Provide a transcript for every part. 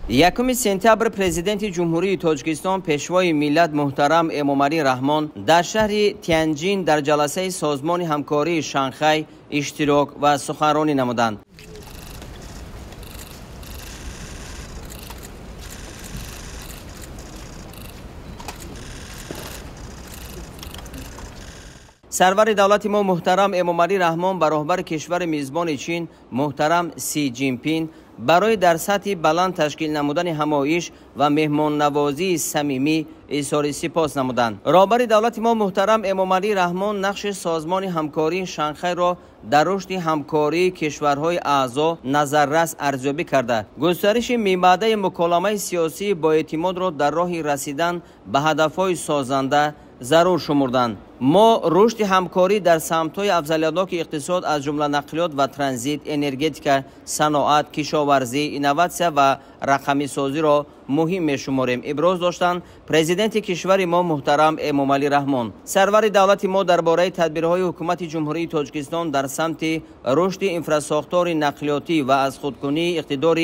یکم سپتامبر پرزیدنت جمهوری تاجیکستان پیشوای ملت محترم امامعلی رحمان در شهر تیانجین در جلسه سازمان همکاری شانگهای اشتراک و سخنرانی نمودند. سرور دولت ما محترم امامعلی رحمان به رهبر کشور میزبان چین محترم سی جین پینگ برای در سطح بلند تشکیل نمودن همایش و مهمان نوازی صمیمی اظهار سپاس نمودند. رهبر دولت ما محترم امامعلی رحمان نقش سازمان همکاری شانگهای را در رشد همکاری کشورهای اعضا نظررس ارزیابی کرده گسترش میبعده مکالمه سیاسی با اعتماد را در راه رسیدن به هدفهای سازنده ضرور شمردند. ما رشد همکاری در سمت‌های افضلیت‌ناک اقتصاد از جمله نقلیات و ترانزیت، انرژتیک، صنعت، کشاورزی، اینواسیون و رقمی سازی را مهم می‌شماریم. ابراز داشتند پرزیدنت کشور ما محترم امامعلی رحمان. سرور دولت ما درباره تدبیرهای حکومت جمهوری تاجیکستان در سمت رشد انفراساختار نقلیاتی و از خودکنی اقتدار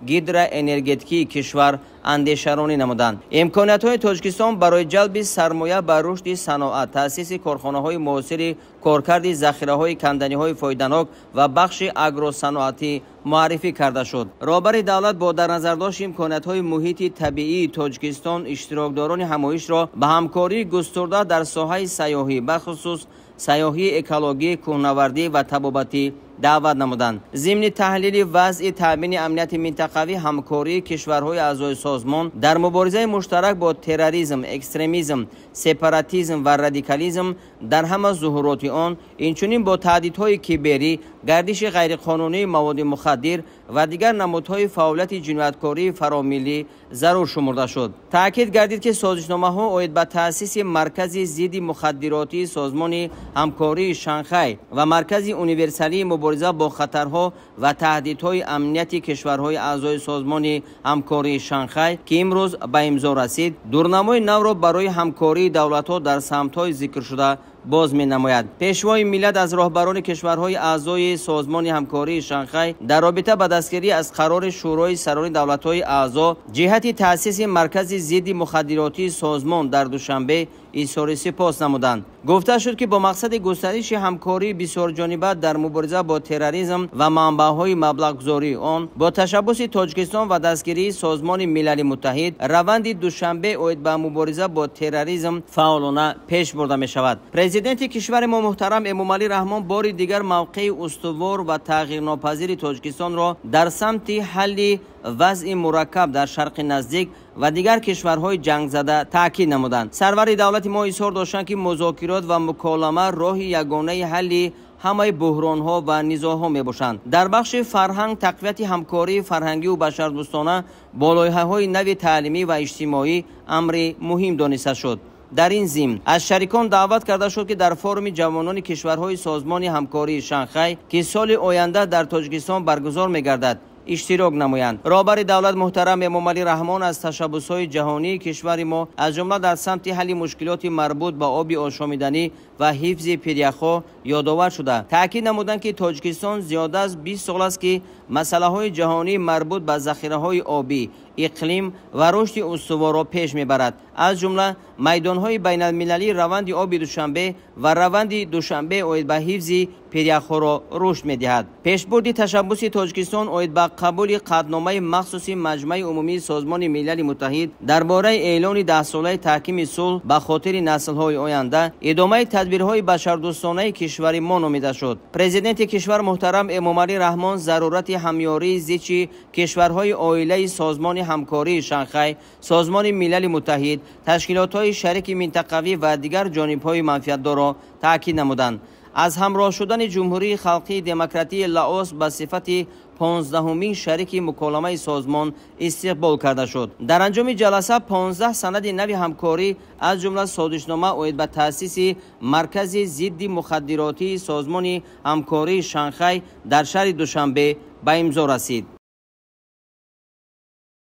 گیدر انرژتیکی کشور اندیشه‌رانی نمودند. امکانات‌های تاجیکستان برای جلب سرمایه بر رشد صنعت، تأسیس کارخانه‌های معاصر، کارکرد ذخیره‌های کندنی‌های فایده‌ناک و بخش اگروصنعتی معرفی کرده شد. رهبر دولت با در نظر داشت امکانات‌های محیط طبیعی تاجیکستان اشتراکداران همایش را به همکاری گسترده در ساحه سیاحی بخصوص سیاحی اکولوژی، کوهنوردی و طبابتی دعوت نمودند. ضمن تحلیل وضع تامین امنیت منطقوی همکاری کشورهای اعضای سازمان در مبارزه مشترک با تروریسم، اکستریمیسم، سپاراتیسم و رادیکالیسم در همه ظهورات آن، اینچنین با تهدیدهای کیبری، گردش غیرقانونی مواد مخدر و دیگر نمودهای فعالیت جنایتکاری فراملی ضرور شمرده شد. تاکید گردید که سازشنامه‌ها اید به تأسیس مرکز ضد مخدراتی سازمان همکاری شانگهای و مرکز اونیورسالی مبارزه با خطرها و تهدیدهای امنیتی کشورهای اعضای سازمان همکاری شانگهای که امروز به امضا رسید، دورنمای نو را برای همکاری دولت‌ها در سمت‌های ذکر شده باز می نماید. پیشوای ملت از رهبران کشورهای اعضای سازمان همکاری شانگهای در رابطه با دستگیری از قرار شورای سران دولت‌های اعضا جهت تأسیس مرکز ضد مخدراتی سازمان در دوشنبه اظهار سپاس نمودند. گفته شد که با مقصد گسترش همکاری بسیار جانبه در مبارزه با تروریسم و منبع‌های مبلغ‌گذاری آن با تشبث تاجیکستان و دستگیری سازمان ملل متحد روند دوشنبه اید به مبارزه با تروریسم فعالانه پیش برده می شود. پرزیدنت کشور ما محترم امامعلی رحمان بار دیگر موقع استوار و تغییرناپذیر تاجیکستان را در سمت حل وضع مرکب در شرق نزدیک و دیگر کشورهای جنگ زده تاکید نمودند. سرور دولت ما اظهار داشتند که مذاکرات و مکالمه راه یگانه حل همه بحران‌ها و نزاع‌ها می‌باشند. در بخش فرهنگ تقویت همکاری فرهنگی و بشردوستانه با لایحه‌های نو تعلیمی و اجتماعی امر مهم دانسته شد. در این ضمن از شریکان دعوت کرده شد که در فورم جوانان کشورهای سازمان همکاری شانگهای که سال آینده در تاجیکستان برگزار می‌گردد اشتراک نمایند. رهبر دولت محترم امامعلی رحمان از تشبث‌های جهانی کشور ما از جمله در سمت حل مشکلات مربوط به آب آشامیدنی و حفظ پریخ‌ها یادآور شده. تاکید نمودند که تاجیکستان زیاده از 20 سال است که مسائل جهانی مربوط به ذخیره‌های آبی، اقلیم و رشد استوار را پیش میبرد. از جمله میدان‌های بین‌المللی روند آب دوشنبه و روند دوشنبه اید به حفظ پریخ‌ها را رشد می‌دهد. پیشبرد تشبث تاجیکستان اید به قبول قطعنامه مخصوص مجمع عمومی سازمان ملل متحد درباره اعلان 10 ساله تحکیم صلح به خاطر نسل‌های آینده ادامه تدبیرهای بشردوستانه کشور ما نامیده شد. پرزیدنت کشور محترم امامعلی رحمان ضرورت همیاری زیچ کشورهای عائله سازمان همکاری شانگهای، سازمان ملل متحد، تشکیلات‌های شریک منطقوی و دیگر جانب‌های منفعت‌دار را تاکید نمودند. از همراه شدن جمهوری خلقی دموکراتی لائوس به صفت 15مین شریک مکالمه سازمان استقبال کرده شد. در انجام جلسه 15 سند نو همکاری از جمله سازشنامه اید به تأسیس مرکز ضد مخدراتی سازمان همکاری شانگهای در شهر دوشنبه به امضا رسید.